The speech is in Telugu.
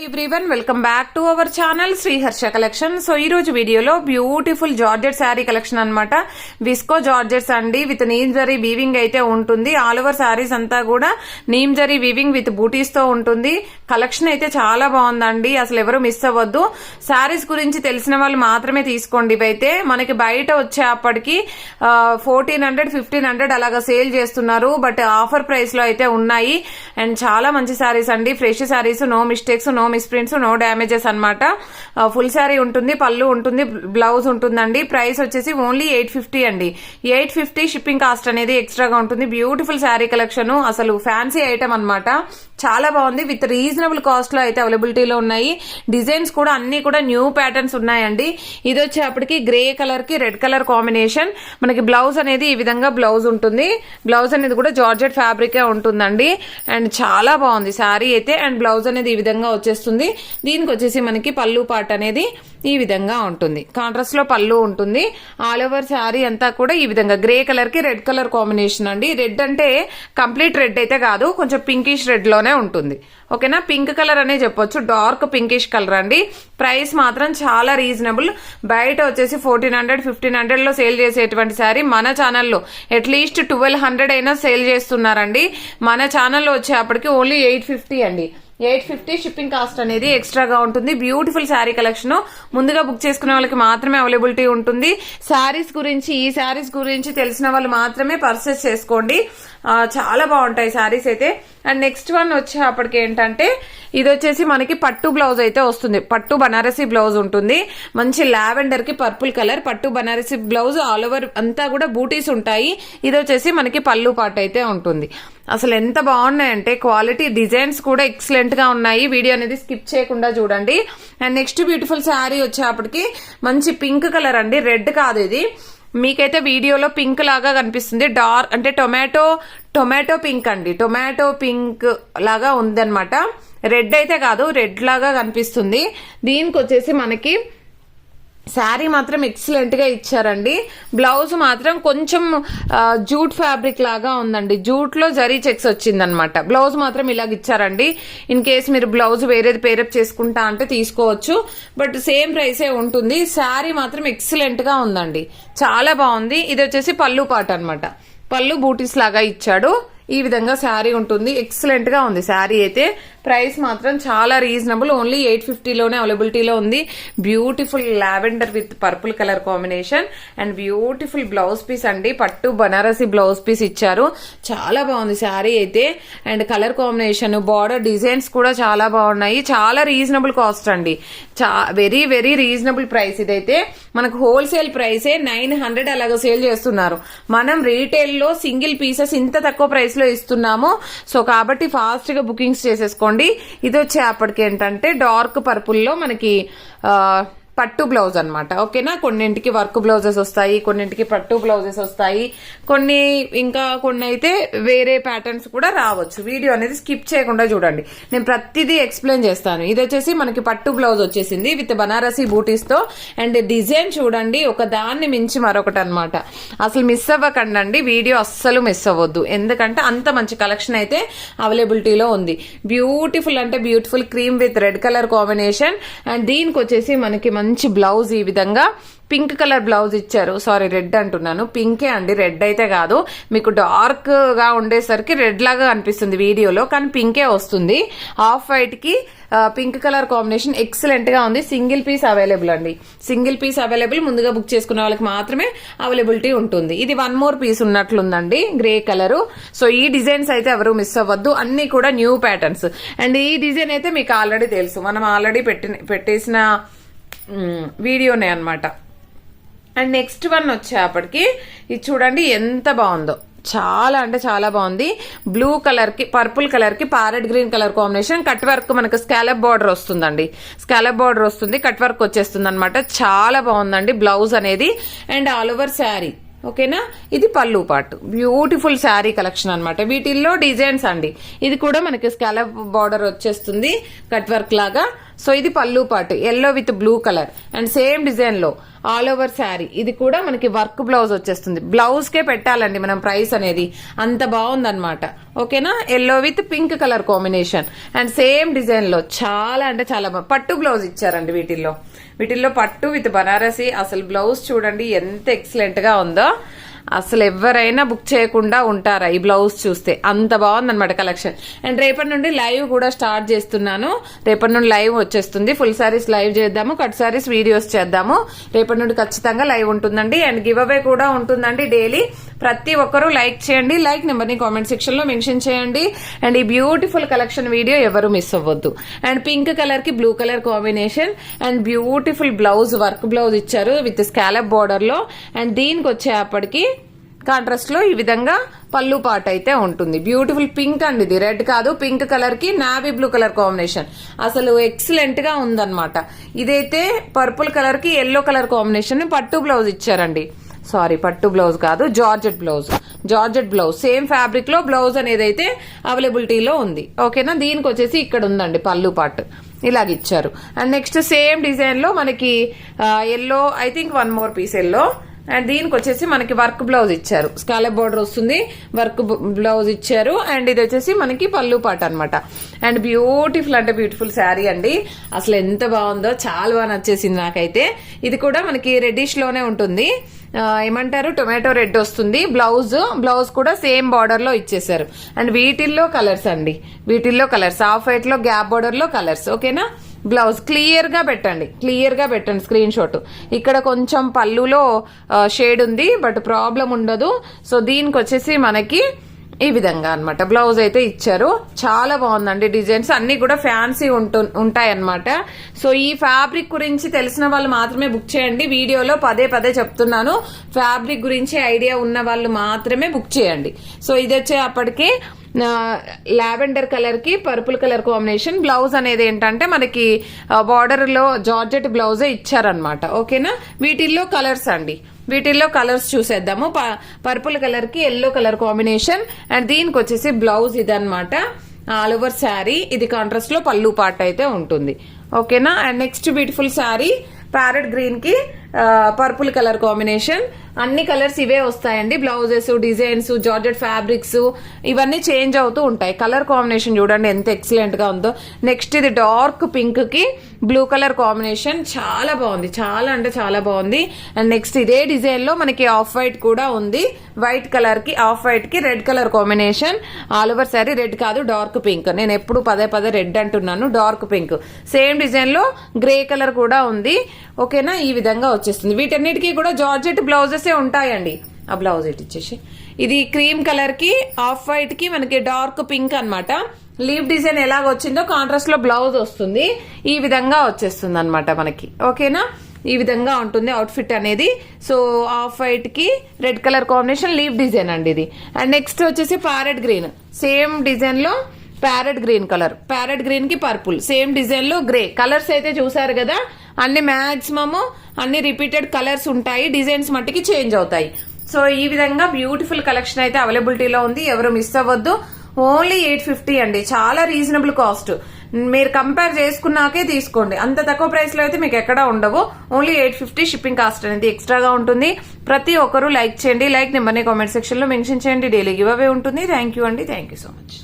Everyone welcome back to our channel Sri Harsha collection. So ఈ రోజు వీడియోలో బ్యూటిఫుల్ జార్జెట్ శారీ కలెక్షన్ అన్నమాట. విస్కో జార్జెట్స్ అండి, విత్ నీమ్ జరీ వీవింగ్ అయితే ఉంటుంది. ఆల్ ఓవర్ శారీస్ అంతా కూడా నీమ్ జరీ వీవింగ్ విత్ బూటీస్ తో ఉంటుంది. కలెక్షన్ అయితే చాలా బాగుందండి, అసలు ఎవరు మిస్ అవ్వద్దు. శారీస్ గురించి తెలిసిన వాళ్ళు మాత్రమే తీసుకోండి. ఇవైతే మనకి బయట వచ్చేప్పటికి 1400 1500 అలాగా సేల్ చేస్తున్నారు, బట్ ఆఫర్ ప్రైస్ లో అయితే ఉన్నాయి. అండ్ చాలా మంచి శారీస్ అండి, fresh saris, no mistakes, no misprints, no damages అన్నమాట. ఫుల్ శారీ ఉంటుంది, పళ్ళు ఉంటుంది, బ్లౌజ్ ఉంటుందండి. ప్రైస్ వచ్చేసి ఓన్లీ 850 అండి. 850 షిప్పింగ్ కాస్ట్ అనేది ఎక్స్ట్రాగా ఉంటుంది. బ్యూటిఫుల్ శారీ కలెక్షన్, అసలు ఫ్యాన్సీ ఐటమ్ అన్నమాట. చాలా బాగుంది, విత్ రీజనబుల్ కాస్ట్ లో అయితే అవైలబిలిటీలో ఉన్నాయి. డిజైన్స్ కూడా అన్ని కూడా న్యూ ప్యాటర్న్స్ ఉన్నాయండి. ఇది వచ్చేప్పటికి గ్రే కలర్ కి రెడ్ కలర్ కాంబినేషన్. మనకి బ్లౌజ్ అనేది ఈ విధంగా బ్లౌజ్ ఉంటుంది. బ్లౌజ్ అనేది కూడా జార్జెట్ ఫ్యాబ్రిక్ ఉంటుందండి. అండ్ చాలా బాగుంది శారీ అయితే. అండ్ బ్లౌజ్ అనేది ఈ విధంగా వచ్చేస్తుంది. దీనికి వచ్చేసి మనకి పళ్ళు పార్ట్ అనేది ఈ విధంగా ఉంటుంది. కాంట్రాస్ట్ లో పళ్ళు ఉంటుంది. ఆల్ ఓవర్ శారీ అంతా కూడా ఈ విధంగా గ్రే కలర్ కి రెడ్ కలర్ కాంబినేషన్ అండి. రెడ్ అంటే కంప్లీట్ రెడ్ అయితే కాదు, కొంచెం పింకిష్ రెడ్ లోనే ఉంటుంది. ఓకేనా, పింక్ కలర్ అనే చెప్పొచ్చు, డార్క్ పింకిష్ కలర్ అండి. ప్రైస్ మాత్రం చాలా రీజనబుల్. బయట వచ్చేసి 1400 1500 లో సేల్ చేసేటువంటి శారీ మన ఛానల్లో అట్లీస్ట్ 1200 అయినా సేల్ చేస్తున్నారండి. మన ఛానల్లో వచ్చేప్పటికి ఓన్లీ 850 అండి. 850 షిప్పింగ్ కాస్ట్ అనేది ఎక్స్ట్రాగా ఉంటుంది. బ్యూటిఫుల్ శారీ కలెక్షన్ ముందుగా బుక్ చేసుకునే వాళ్ళకి మాత్రమే అవైలబిలిటీ ఉంటుంది. శారీస్ గురించి, ఈ శారీస్ గురించి తెలిసిన వాళ్ళు మాత్రమే పర్చేస్ చేసుకోండి. చాలా బాగుంటాయి శారీస్ అయితే. అండ్ నెక్స్ట్ వన్ వచ్చేప్పటికి ఏంటంటే, ఇది వచ్చేసి మనకి పట్టు బ్లౌజ్ అయితే వస్తుంది. పట్టు బనారసి బ్లౌజ్ ఉంటుంది. మంచి లావెండర్ కి పర్పుల్ కలర్ పట్టు బనారసి బ్లౌజ్. ఆల్ ఓవర్ అంతా కూడా బూటీస్ ఉంటాయి. ఇది వచ్చేసి మనకి పళ్ళు పార్ట్ అయితే ఉంటుంది. అసలు ఎంత బాగున్నాయంటే క్వాలిటీ, డిజైన్స్ కూడా ఎక్సలెంట్ గా ఉన్నాయి. వీడియో అనేది స్కిప్ చేయకుండా చూడండి. అండ్ నెక్స్ట్ బ్యూటిఫుల్ శారీ వచ్చేప్పటికి మంచి పింక్ కలర్ అండి, రెడ్ కాదు ఇది. మీకైతే వీడియోలో పింక్ లాగా కనిపిస్తుంది, డార్క్ అంటే టొమాటో పింక్ అండి. టొమాటో పింక్ లాగా ఉందన్నమాట. రెడ్ అయితే కాదు, రెడ్ లాగా కనిపిస్తుంది. దీనికి వచ్చేసి మనకి శారీ మాత్రం ఎక్సలెంట్ గా ఇచ్చారండి. బ్లౌజ్ మాత్రం కొంచెం జూట్ ఫ్యాబ్రిక్ లాగా ఉందండి. జూట్ లో జరీ చెక్స్ వచ్చిందనమాట. బ్లౌజ్ మాత్రం ఇలాగ ఇచ్చారండి. ఇన్ కేస్ మీరు బ్లౌజ్ వేరేది పేరప్ చేసుకుంటా అంటే తీసుకోవచ్చు, బట్ సేమ్ ప్రైసే ఉంటుంది. శారీ మాత్రం ఎక్సలెంట్ గా ఉందండి, చాలా బాగుంది. ఇది వచ్చేసి పళ్ళు పాట అనమాట. పళ్ళు బూటీస్ లాగా ఇచ్చాడు. ఈ విధంగా శారీ ఉంటుంది. ఎక్సలెంట్ గా ఉంది శారీ అయితే. ప్రైస్ మాత్రం చాలా రీజనబుల్, ఓన్లీ 850 లోనే అవైలబిలిటీలో ఉంది. Beautiful lavender with purple colour combination and beautiful blouse piece అండి. పట్టు బనారసి బ్లౌజ్ పీస్ ఇచ్చారు. చాలా బాగుంది శారీ అయితే. And colour combination, border designs కూడా చాలా బాగున్నాయి. చాలా రీజనబుల్ కాస్ట్ అండి, వెరీ వెరీ రీజనబుల్ ప్రైస్. ఇదైతే మనకు హోల్సేల్ ప్రైసే 900 అలాగా సేల్ చేస్తున్నారు. మనం రీటైల్ లో సింగిల్ పీసెస్ ఇంత తక్కువ ప్రైస్ లో ఇస్తున్నాము. సో కాబట్టి ఫాస్ట్ గా బుకింగ్స్ చేసేసుకోండి. ఇది వచ్చేప్పటికి ఏంటంటే డార్క్ పర్పుల్ లో మనకి పట్టు బ్లౌజ్ అనమాట. ఓకేనా, కొన్నింటికి వర్క్ బ్లౌజెస్ వస్తాయి, కొన్నింటికి పట్టు బ్లౌజెస్ వస్తాయి, కొన్ని అయితే వేరే ప్యాటర్న్స్ కూడా రావచ్చు. వీడియో అనేది స్కిప్ చేయకుండా చూడండి, నేను ప్రతిదీ ఎక్స్ప్లెయిన్ చేస్తాను. ఇది వచ్చేసి మనకి పట్టు బ్లౌజ్ వచ్చేసింది విత్ బనారసి బూటీస్ తో. అండ్ డిజైన్ చూడండి, ఒక దాన్ని మించి మరొకటి అనమాట. అసలు మిస్ అవ్వకండి, వీడియో అస్సలు మిస్ అవ్వద్దు, ఎందుకంటే అంత మంచి కలెక్షన్ అయితే అవైలబిలిటీలో ఉంది. బ్యూటిఫుల్ అంటే beautiful cream with red colour combination. And దీనికి వచ్చేసి మనకి మంచి బ్లౌజ్ ఈ విధంగా పింక్ కలర్ బ్లౌజ్ ఇచ్చారు. సారీ, రెడ్ అంటున్నాను, పింకే అండి, రెడ్ అయితే కాదు. మీకు డార్క్ గా ఉండేసరికి రెడ్ లాగా కనిపిస్తుంది వీడియోలో, కానీ పింకే వస్తుంది. ఆఫ్ వైట్ కి పింక్ కలర్ కాంబినేషన్ ఎక్సలెంట్ గా ఉంది. సింగిల్ పీస్ అవైలబుల్ అండి, సింగిల్ పీస్ అవైలబుల్. ముందుగా బుక్ చేసుకునే వాళ్ళకి మాత్రమే అవైలబిలిటీ ఉంటుంది. ఇది 1 more పీస్ ఉన్నట్లుందండి, గ్రే కలర్. సో ఈ డిజైన్స్ అయితే ఎవరు మిస్ అవ్వద్దు, అన్ని కూడా న్యూ ప్యాటర్న్స్. అండ్ ఈ డిజైన్ అయితే మీకు ఆల్రెడీ తెలుసు, మనం ఆల్రెడీ పెట్టేసిన వీడియోనే అనమాట. అండ్ నెక్స్ట్ వన్ వచ్చేప్పటికి ఇది చూడండి ఎంత బాగుందో, చాలా అంటే చాలా బాగుంది. బ్లూ కలర్ కి పర్పుల్ కలర్ కి parrot green colour combination. Cut work మనకు స్కాలప్ బార్డర్ వస్తుందండి, స్కాలప్ బార్డర్ వస్తుంది, కట్ వర్క్ వచ్చేస్తుంది అనమాట. చాలా బాగుందండి బ్లౌజ్ అనేది. And all over sari. ఓకేనా, ఇది పళ్ళు పాటు. బ్యూటిఫుల్ శారీ కలెక్షన్ అనమాట. వీటిల్లో డిజైన్స్ అండి. ఇది కూడా మనకి స్కాలప్ బార్డర్ వచ్చేస్తుంది, కట్ వర్క్ లాగా. సో ఇది పళ్ళు పాటు yellow with blue colour and same design లో ఆల్ ఓవర్ శారీ. ఇది కూడా మనకి వర్క్ బ్లౌజ్ వచ్చేస్తుంది. బ్లౌజ్ కే పెట్టాలండి మనం ప్రైస్ అనేది, అంత బాగుందన్నమాట. ఓకేనా, yellow with pink colour combination and same design లో చాలా అంటే చాలా పట్టు బ్లౌజ్ ఇచ్చారండి. వీటిల్లో పట్టు విత్ బనారసి. అసలు బ్లౌజ్ చూడండి ఎంత ఎక్సలెంట్ గా ఉందో. అసలు ఎవరైనా బుక్ చేయకుండా ఉంటారా ఈ బ్లౌజ్ చూస్తే, అంత బాగుందన్నమాట కలెక్షన్. అండ్ రేపటి నుండి లైవ్ కూడా స్టార్ట్ చేస్తున్నాను. రేపటి నుండి లైవ్ వచ్చేస్తుంది. ఫుల్ సారీస్ లైవ్ చేద్దాము, కట్ సారీస్ వీడియోస్ చేద్దాము. రేపటి నుండి ఖచ్చితంగా లైవ్ ఉంటుందండి. అండ్ గివ్ అవే కూడా ఉంటుందండి డైలీ. ప్రతి ఒక్కరూ లైక్ చేయండి, లైక్ నెంబర్ ని కామెంట్ సెక్షన్ లో మెన్షన్ చేయండి. అండ్ ఈ బ్యూటిఫుల్ కలెక్షన్ వీడియో ఎవరు మిస్ అవ్వద్దు. అండ్ పింక్ కలర్ కి blue colour combination and beautiful blouse, work blouse ఇచ్చారు విత్ స్కాలప్ బోర్డర్ లో. అండ్ దీనికి వచ్చేప్పటికి కాంట్రాస్ట్ లో ఈ విధంగా పళ్ళు పాట అయితే ఉంటుంది. బ్యూటిఫుల్ పింక్ అండి, ఇది రెడ్ కాదు, పింక్ కలర్ కి నావీ బ్లూ కలర్ కాంబినేషన్. అసలు ఎక్సలెంట్ గా ఉందన్నమాట. ఇదైతే పర్పుల్ కలర్ కి ఎల్లో కలర్ కాంబినేషన్ పట్టు బ్లౌజ్ ఇచ్చారండి. సారీ, పట్టు బ్లౌజ్ కాదు, జార్జెట్ బ్లౌజ్. సేమ్ ఫ్యాబ్రిక్ లో బ్లౌజ్ అనేది అయితే అవైలబిలిటీలో ఉంది. ఓకేనా, దీనికి వచ్చేసి ఇక్కడ ఉందండి పళ్ళు పాటు ఇలాగ ఇచ్చారు. అండ్ నెక్స్ట్ సేమ్ డిజైన్ లో మనకి yellow, I think one more piece yellow. And దీనికి వచ్చేసి మనకి వర్క్ బ్లౌజ్ ఇచ్చారు, స్కాలప్ బోర్డర్ వస్తుంది, వర్క్ బ్లౌజ్ ఇచ్చారు. అండ్ ఇది వచ్చేసి మనకి పళ్ళు పాట అనమాట. అండ్ బ్యూటిఫుల్ అంటే బ్యూటిఫుల్ శారీ అండి. అసలు ఎంత బాగుందో, చాలా బాగా నచ్చేసింది నాకైతే. ఇది కూడా మనకి రెడ్డిష్ లోనే ఉంటుంది, ఏమంటారు టొమాటో రెడ్ వస్తుంది. బ్లౌజ్ కూడా సేమ్ బార్డర్ లో ఇచ్చేసారు. అండ్ వీటిల్లో కలర్స్ అండి, హాఫ్ వైట్ లో గ్యాప్ బార్డర్ లో కలర్స్. ఓకేనా, బ్లౌజ్ క్లియర్ గా పెట్టండి స్క్రీన్ షాట్. ఇక్కడ కొంచెం పళ్ళులో షేడ్ ఉంది, బట్ ప్రాబ్లం ఉండదు. సో దీనికి వచ్చేసి మనకి ఈ విధంగా అన్నమాట బ్లౌజ్ అయితే ఇచ్చారు. చాలా బాగుందండి. డిజైన్స్ అన్ని కూడా ఫ్యాన్సీ ఉంటాయి అన్నమాట. సో ఈ ఫ్యాబ్రిక్ గురించి తెలిసిన వాళ్ళు మాత్రమే బుక్ చేయండి. వీడియోలో పదే చెప్తున్నాను, ఫ్యాబ్రిక్ గురించి ఐడియా ఉన్న వాళ్ళు మాత్రమే బుక్ చేయండి. సో ఇది వచ్చేప్పటికి లావెండర్ కలర్ కి పర్పుల్ కలర్ కాంబినేషన్. బ్లౌజ్ అనేది ఏంటంటే మనకి బార్డర్ లో జార్జెట్ బ్లౌజే ఇచ్చారనమాట. ఓకేనా, వీటిల్లో కలర్స్ అండి, చూసేద్దాము. పర్పుల్ కలర్ కి ఎల్లో కలర్ కాంబినేషన్. అండ్ దీనికి వచ్చేసి బ్లౌజ్ ఇదన్నమాట, ఆల్ ఓవర్ శారీ. ఇది కాంట్రాస్ట్ లో పళ్ళు పార్ట్ అయితే ఉంటుంది. ఓకేనా, and next beautiful sari parrot green కి పర్పుల్ కలర్ కాంబినేషన్. అన్ని కలర్స్ ఇవే వస్తాయండి. బ్లౌజెస్, డిజైన్స్, జార్జెట్ ఫ్యాబ్రిక్స్ ఇవన్నీ చేంజ్ అవుతూ ఉంటాయి. కలర్ కాంబినేషన్ చూడండి ఎంత ఎక్సలెంట్ గా ఉందో. నెక్స్ట్ ఇది డార్క్ పింక్ కి బ్లూ కలర్ కాంబినేషన్. చాలా బాగుంది, చాలా అంటే చాలా బాగుంది. అండ్ నెక్స్ట్ ఇదే డిజైన్ లో మనకి ఆఫ్ వైట్ కూడా ఉంది. వైట్ కలర్ కి ఆఫ్ వైట్ కి red colour combination. All over sorry red కాదు, డార్క్ పింక్. నేను ఎప్పుడు పదే రెడ్ అంటున్నాను, డార్క్ పింక్. సేమ్ డిజైన్ లో గ్రే కలర్ కూడా ఉంది. ఓకేనా, ఈ విధంగా వచ్చేస్తుంది. వీటన్నిటికీ కూడా జార్జెట్ బ్లౌజెస్ ఉంటాయండి. ఆ బ్లౌజ్ ఇచ్చేసి ఇది క్రీమ్ కలర్ కి ఆఫ్ వైట్ కి మనకి డార్క్ పింక్ అన్నమాట. లీవ్ డిజైన్ ఎలాగ వచ్చిందో కాంట్రాస్ట్ లో బ్లౌజ్ వస్తుంది. ఈ విధంగా వచ్చేస్తుంది అనమాట మనకి. ఓకేనా, ఈ విధంగా ఉంటుంది అవుట్ఫిట్ అనేది. సో ఆఫ్ వైట్ కి red colour combination leave design అండి ఇది. అండ్ నెక్స్ట్ వచ్చేసి ప్యారెట్ గ్రీన్. సేమ్ డిజైన్ లో ప్యారెట్ గ్రీన్ కి పర్పుల్. సేమ్ డిజైన్ లో గ్రే. కలర్స్ అయితే చూసారు కదా, అన్ని మాక్సిమమ్ అన్ని రిపీటెడ్ కలర్స్ ఉంటాయి, డిజైన్స్ మట్టికి చేంజ్ అవుతాయి. సో ఈ విధంగా బ్యూటిఫుల్ కలెక్షన్ అయితే అవైలబిలిటీలో ఉంది. ఎవరు మిస్ అవ్వద్దు. ఓన్లీ 850 అండి, చాలా రీజనబుల్ కాస్ట్. మీరు కంపేర్ చేసుకున్నాకే తీసుకోండి. అంత తక్కువ ప్రైస్ లో అయితే మీకు ఎక్కడా ఉండవు. ఓన్లీ 850 షిప్పింగ్ కాస్ట్ అనేది ఎక్స్ట్రాగా ఉంటుంది. ప్రతి ఒక్కరూ లైక్ చేయండి, లైక్ నెంబర్ని కామెంట్ సెక్షన్ లో మెన్షన్ చేయండి. డైలీ గివ్ అవే ఉంటుంది. థ్యాంక్ యూ అండి, థ్యాంక్ యూ సో మచ్.